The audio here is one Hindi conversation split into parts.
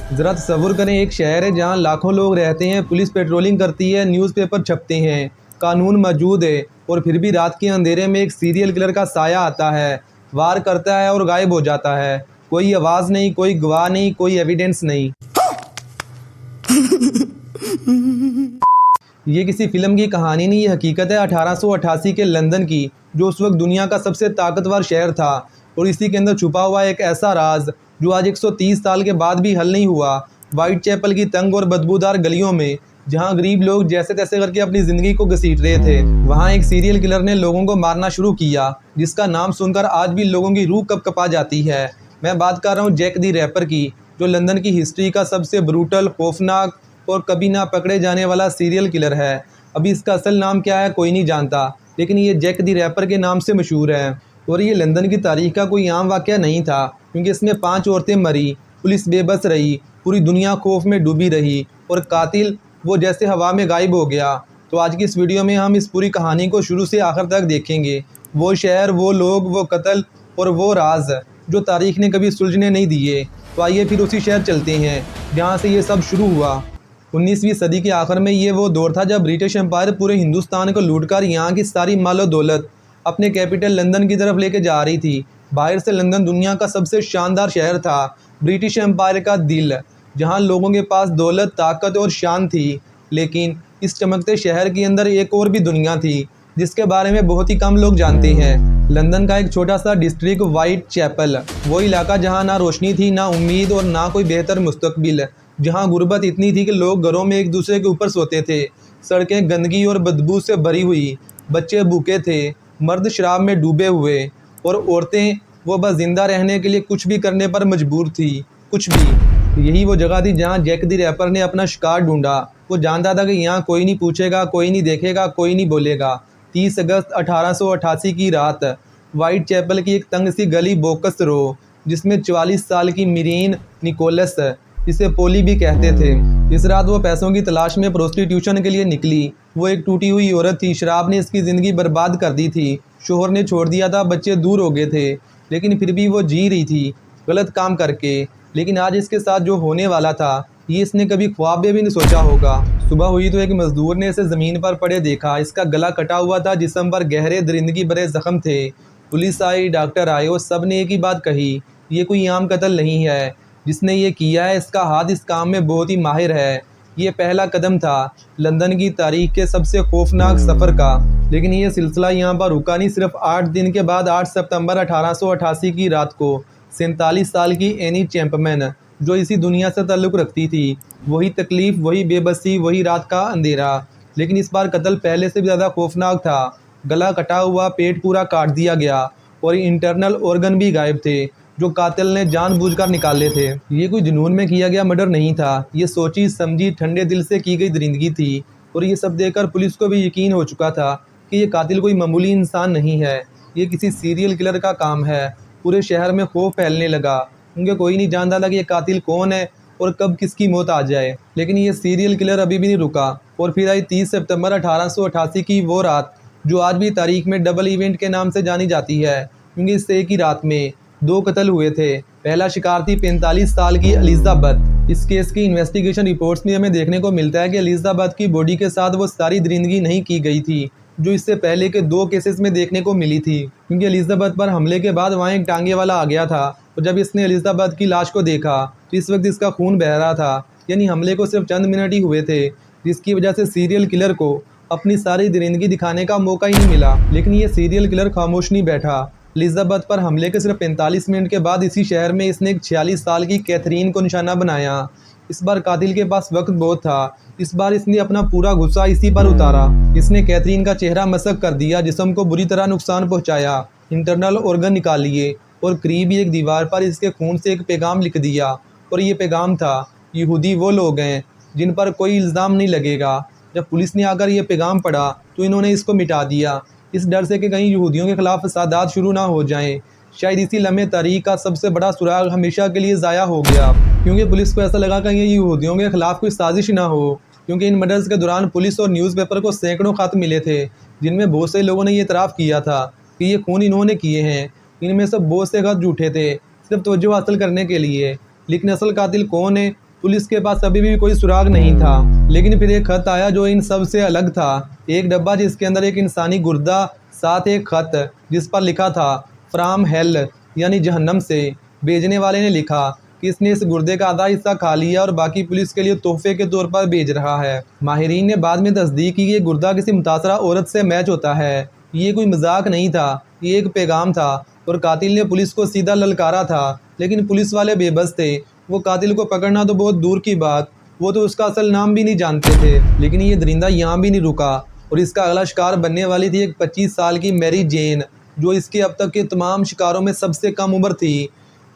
ज़रा तसव्वुर करें, एक शहर है जहाँ लाखों लोग रहते हैं, पुलिस पेट्रोलिंग करती है, न्यूज़पेपर छपते हैं, कानून मौजूद है, और फिर भी रात के अंधेरे में एक सीरियल किलर का साया आता है, वार करता है और गायब हो जाता है। कोई आवाज़ नहीं, कोई गवाह नहीं, कोई एविडेंस नहीं। ये किसी फिल्म की कहानी नहीं, ये हकीकत है 1888 के लंदन की, जो उस वक्त दुनिया का सबसे ताकतवर शहर था। और इसी के अंदर छुपा हुआ एक ऐसा राज जो आज 130 साल के बाद भी हल नहीं हुआ। वाइट चैपल की तंग और बदबूदार गलियों में, जहां गरीब लोग जैसे तैसे करके अपनी ज़िंदगी को घसीट रहे थे, वहां एक सीरियल किलर ने लोगों को मारना शुरू किया, जिसका नाम सुनकर आज भी लोगों की रूह कँपा जाती है। मैं बात कर रहा हूँ जैक द रैपर की, जो लंदन की हिस्ट्री का सबसे ब्रूटल, खौफनाक और कभी ना पकड़े जाने वाला सीरियल किलर है। अभी इसका असल नाम क्या है कोई नहीं जानता, लेकिन ये जैक द रैपर के नाम से मशहूर है। और ये लंदन की तारीख का कोई आम वाक़या नहीं था, क्योंकि इसमें 5 औरतें मरी, पुलिस बेबस रही, पूरी दुनिया खौफ में डूबी रही, और कातिल वो जैसे हवा में गायब हो गया। तो आज की इस वीडियो में हम इस पूरी कहानी को शुरू से आखिर तक देखेंगे। वो शहर, वो लोग, वो कत्ल और वो राज जो तारीख ने कभी सुलझने नहीं दिए। तो आइए फिर उसी शहर चलते हैं जहाँ से ये सब शुरू हुआ। 19वीं सदी के आखिर में ये वो दौर था जब ब्रिटिश एम्पायर पूरे हिंदुस्तान को लूटकर यहाँ की सारी मालो दौलत अपने कैपिटल लंदन की तरफ लेके जा रही थी। बाहर से लंदन दुनिया का सबसे शानदार शहर था, ब्रिटिश एम्पायर का दिल, जहाँ लोगों के पास दौलत, ताकत और शान थी। लेकिन इस चमकते शहर के अंदर एक और भी दुनिया थी, जिसके बारे में बहुत ही कम लोग जानते हैं। लंदन का एक छोटा सा डिस्ट्रिक्ट वाइट चैपल, वो इलाका जहाँ ना रोशनी थी, ना उम्मीद और ना कोई बेहतर मुस्तकबिल, जहाँ गुर्बत इतनी थी कि लोग घरों में एक दूसरे के ऊपर सोते थे, सड़कें गंदगी और बदबू से भरी हुई, बच्चे भूखे थे, मर्द शराब में डूबे हुए, और औरतें वो बस जिंदा रहने के लिए कुछ भी करने पर मजबूर थी, कुछ भी। यही वो जगह थी जहाँ जैक द रैपर ने अपना शिकार ढूंढा। वो जानता था कि यहाँ कोई नहीं पूछेगा, कोई नहीं देखेगा, कोई नहीं बोलेगा। 30 अगस्त 1888 की रात, वाइट चैपल की एक तंग सी गली बोकस रो, जिसमें 44 साल की मिरीन निकोलस, इसे पोली भी कहते थे, इस रात वो पैसों की तलाश में प्रोस्टिट्यूशन के लिए निकली। वो एक टूटी हुई औरत थी, शराब ने इसकी ज़िंदगी बर्बाद कर दी थी, शोहर ने छोड़ दिया था, बच्चे दूर हो गए थे, लेकिन फिर भी वो जी रही थी, गलत काम करके। लेकिन आज इसके साथ जो होने वाला था, ये इसने कभी ख्वाब में भी नहीं सोचा होगा। सुबह हुई तो एक मजदूर ने इसे ज़मीन पर पड़े देखा। इसका गला कटा हुआ था, जिस्म पर गहरे दरिंदगी भरे जख्म थे। पुलिस आई, डॉक्टर आए, और सब ने एक ही बात कही, ये कोई आम कत्ल नहीं है। जिसने ये किया है, इसका हाथ इस काम में बहुत ही माहिर है। ये पहला कदम था लंदन की तारीख के सबसे खौफनाक सफ़र का। लेकिन ये सिलसिला यहाँ पर रुका नहीं। सिर्फ 8 दिन के बाद 8 सितंबर 1888 की रात को 47 साल की एनी चैंपमैन, जो इसी दुनिया से ताल्लुक़ रखती थी, वही तकलीफ़, वही बेबसी, वही रात का अंधेरा। लेकिन इस बार कत्ल पहले से भी ज़्यादा खौफनाक था। गला कटा हुआ, पेट पूरा काट दिया गया, और इंटरनल ऑर्गन भी गायब थे, जो कातिल ने जानबूझकर निकाले थे। ये कोई जुनून में किया गया मर्डर नहीं था, ये सोची समझी ठंडे दिल से की गई दरिंदगी थी। और ये सब देखकर पुलिस को भी यकीन हो चुका था कि ये कातिल कोई मामूली इंसान नहीं है, ये किसी सीरियल किलर का काम है। पूरे शहर में खौफ फैलने लगा, क्योंकि कोई नहीं जानता था कि ये कातिल कौन है और कब किसकी मौत आ जाए। लेकिन ये सीरियल किलर अभी भी नहीं रुका, और फिर आई 30 सितंबर 1888 की वो रात, जो आज भी तारीख में डबल इवेंट के नाम से जानी जाती है, क्योंकि इससे एक ही रात में 2 कत्ल हुए थे। पहला शिकार थी 45 साल की एलिजाबेथ। इस केस की इन्वेस्टिगेशन रिपोर्ट्स में हमें देखने को मिलता है कि एलिजाबेथ की बॉडी के साथ वो सारी दरिंदगी नहीं की गई थी, जो इससे पहले के 2 केसेस में देखने को मिली थी। क्योंकि एलिजाबेथ पर हमले के बाद वहाँ एक टांगे वाला आ गया था, और जब इसने एलिजाबेथ की लाश को देखा तो इस वक्त इसका खून बह रहा था। यानी हमले को सिर्फ चंद मिनट ही हुए थे, जिसकी वजह से सीरियल किलर को अपनी सारी दरिंदगी दिखाने का मौका ही नहीं मिला। लेकिन ये सीरियल किलर खामोश नहीं बैठा। एलिजाबेथ पर हमले के सिर्फ 45 मिनट के बाद इसी शहर में इसने एक 46 साल की कैथरीन को निशाना बनाया। इस बार कातिल के पास वक्त बहुत था। इस बार इसने अपना पूरा गुस्सा इसी पर उतारा। इसने कैथरीन का चेहरा मसक कर दिया, जिस्म को बुरी तरह नुकसान पहुंचाया, इंटरनल ऑर्गन निकाल लिए, और करीबी एक दीवार पर इसके खून से एक पैगाम लिख दिया। और ये पैगाम था, यहूदी वो लोग हैं जिन पर कोई इल्ज़ाम नहीं लगेगा। जब पुलिस ने आकर ये पैगाम पढ़ा तो इन्होंने इसको मिटा दिया, इस डर से कि कहीं यहूदियों के खिलाफ फसादात शुरू ना हो जाएं। शायद इसी लम्हे तारीख का सबसे बड़ा सुराग हमेशा के लिए ज़ाया हो गया, क्योंकि पुलिस को ऐसा लगा कि ये यहूदियों के खिलाफ कोई साजिश ना हो। क्योंकि इन मर्डर्स के दौरान पुलिस और न्यूज़पेपर को सैकड़ों खत मिले थे, जिनमें बहुत से लोगों ने ये इतराफ़ किया था कि ये खून इन्होंने किए हैं। इनमें से बहुत से खत झूठे थे, सिर्फ तवज्जो हासिल करने के लिए। लेकिन असल कातिल कौन है, पुलिस के पास अभी भी कोई सुराग नहीं था। लेकिन फिर एक खत आया जो इन सब से अलग था। एक डब्बा जिसके अंदर एक इंसानी गुर्दा, साथ एक खत जिस पर लिखा था फ्राम हेल यानी जहन्नम से। भेजने वाले ने लिखा कि इसने इस गुर्दे का आधा हिस्सा खा लिया और बाकी पुलिस के लिए तोहफे के तौर पर भेज रहा है। माहिरीन ने बाद में तस्दीक की कि ये गुर्दा किसी मुतासरा औरत से मैच होता है। ये कोई मजाक नहीं था, ये एक पैगाम था और कातिल ने पुलिस को सीधा ललकारा था। लेकिन पुलिस वाले बेबस थे। वो कातिल को पकड़ना तो बहुत दूर की बात, वो तो उसका असल नाम भी नहीं जानते थे। लेकिन ये दरिंदा यहाँ भी नहीं रुका और इसका अगला शिकार बनने वाली थी एक 25 साल की मैरी जेन, जो इसके अब तक के तमाम शिकारों में सबसे कम उम्र थी।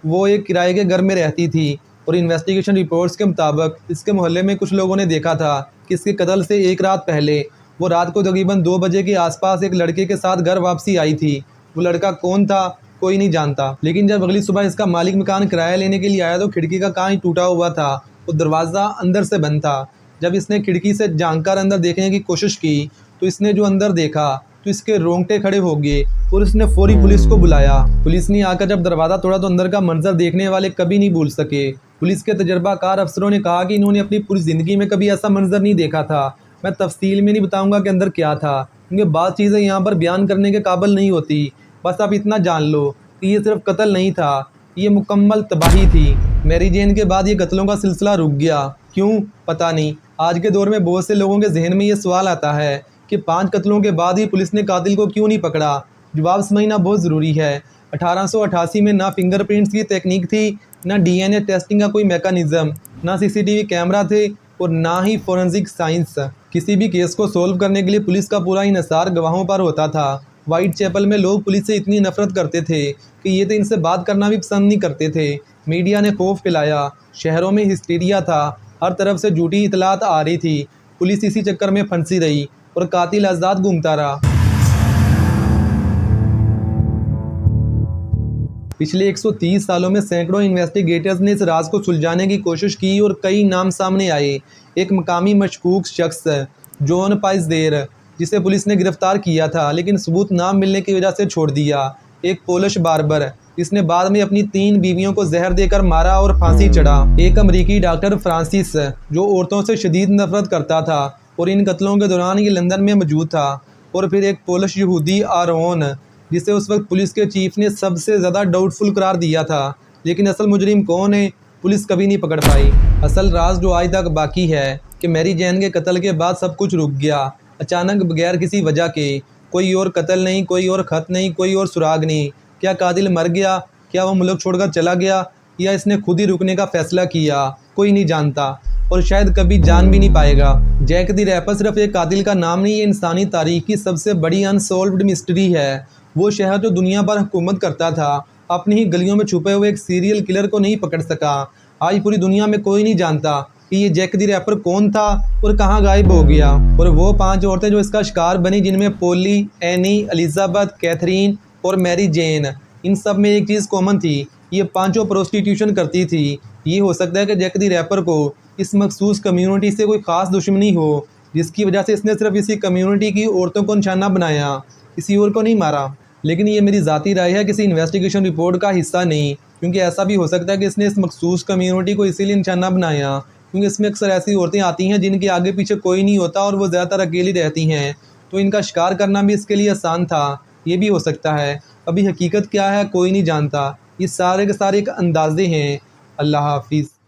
वो एक किराए के घर में रहती थी और इन्वेस्टिगेशन रिपोर्ट्स के मुताबिक इसके मोहल्ले में कुछ लोगों ने देखा था कि इसके कत्ल से एक रात पहले वो रात को तकरीबन 2 बजे के आसपास एक लड़के के साथ घर वापसी आई थी। वो लड़का कौन था कोई नहीं जानता। लेकिन जब अगली सुबह इसका मालिक मकान किराया लेने के लिए आया तो खिड़की का कांच टूटा हुआ था, वो दरवाज़ा अंदर से बंद था। जब इसने खिड़की से झांक कर अंदर देखने की कोशिश की तो इसने जो अंदर देखा तो इसके रोंगटे खड़े हो गए और इसने फौरी पुलिस को बुलाया। पुलिस ने आकर जब दरवाज़ा तोड़ा तो अंदर का मंजर देखने वाले कभी नहीं भूल सके। पुलिस के तजर्बाकार अफसरों ने कहा कि इन्होंने अपनी पूरी ज़िंदगी में कभी ऐसा मंजर नहीं देखा था। मैं तफसील में नहीं बताऊंगा कि अंदर क्या था, क्योंकि बात चीज़ें यहाँ पर बयान करने के काबिल नहीं होती। बस आप इतना जान लो कि ये सिर्फ कत्ल नहीं था, ये मुकम्मल तबाही थी। मैरी जेन के बाद ये कत्लों का सिलसिला रुक गया। क्यों पता नहीं। आज के दौर में बहुत से लोगों के जहन में ये सवाल आता है कि 5 कत्लों के बाद ही पुलिस ने कातिल को क्यों नहीं पकड़ा। जवाब समझना बहुत ज़रूरी है। 1888 में ना फिंगरप्रिंट्स की तकनीक थी, ना डीएनए टेस्टिंग का कोई मैकेनिज़्म, ना सीसीटीवी कैमरा थे और ना ही फोरेंसिक साइंस। किसी भी केस को सोल्व करने के लिए पुलिस का पूरा इन्हिसार गवाहों पर होता था। वाइट चैपल में लोग पुलिस से इतनी नफरत करते थे कि ये तो इनसे बात करना भी पसंद नहीं करते थे। मीडिया ने खौफ फैलाया, शहरों में हिस्टीरिया था, हर तरफ से झूठी इतलात आ रही थी। पुलिस इसी चक्कर में फंसी रही और कातिल आज़ाद घूमता रहा। पिछले 130 सालों में सैकड़ों इन्वेस्टिगेटर्स ने इस राज को सुलझाने की कोशिश की और कई नाम सामने आए। एक मकामी मशकूक शख्स जॉन पाइसदेर, जिसे पुलिस ने गिरफ्तार किया था लेकिन सबूत ना मिलने की वजह से छोड़ दिया। एक पोलिश बार्बर, जिसने बाद में अपनी 3 बीवियों को जहर देकर मारा और फांसी चढ़ा। एक अमरीकी डॉक्टर फ्रांसिस, जो औरतों से शदीद नफरत करता था और इन कत्लों के दौरान ये लंदन में मौजूद था। और फिर एक पोलिश यहूदी आरोन, जिसे उस वक्त पुलिस के चीफ ने सबसे ज़्यादा डाउटफुल करार दिया था। लेकिन असल मुजरिम कौन है, पुलिस कभी नहीं पकड़ पाई। असल राज जो आज तक बाकी है कि मैरी जैन के कत्ल के बाद सब कुछ रुक गया। अचानक बगैर किसी वजह के, कोई और कत्ल नहीं, कोई और ख़त नहीं, कोई और सुराग नहीं। क्या कातिल मर गया? क्या वो मुल्क छोड़कर चला गया या इसने खुद ही रुकने का फ़ैसला किया? कोई नहीं जानता और शायद कभी जान भी नहीं पाएगा। जैक द रैपर सिर्फ एक कातिल का नाम नहीं, ये इंसानी तारीख की सबसे बड़ी अनसॉल्व्ड मिस्ट्री है। वो शहर जो दुनिया पर हुकूमत करता था, अपनी ही गलियों में छुपे हुए एक सीरियल किलर को नहीं पकड़ सका। आज पूरी दुनिया में कोई नहीं जानता कि ये जैक द रैपर कौन था और कहाँ गायब हो गया। और वो 5 औरतें जो इसका शिकार बनी, जिनमें पोली, एनी, एलिजाबेथ, कैथरीन और मैरी जेन, इन सब में एक चीज़ कॉमन थी, ये 5 प्रोस्टिट्यूशन करती थी। ये हो सकता है कि जैक द रैपर को इस मखसूस कम्यूनिटी से कोई ख़ास दुश्मनी हो, जिसकी वजह से इसने सिर्फ इसी कम्यूनिटी की औरतों को निशाना बनाया, किसी और को नहीं मारा। लेकिन ये मेरी ज़ाती राय है, किसी इन्वेस्टिगेशन रिपोर्ट का हिस्सा नहीं, क्योंकि ऐसा भी हो सकता है कि इसने इस मखसूस कम्यूनिटी को इसीलिए निशाना बनाया क्योंकि इसमें अक्सर ऐसी औरतें आती हैं जिनके आगे पीछे कोई नहीं होता और वो ज़्यादातर अकेली रहती हैं, तो इनका शिकार करना भी इसके लिए आसान था। ये भी हो सकता है। अभी हकीकत क्या है कोई नहीं जानता। ये सारे के सारे एक अंदाजे हैं। अल्लाह हाफिज़।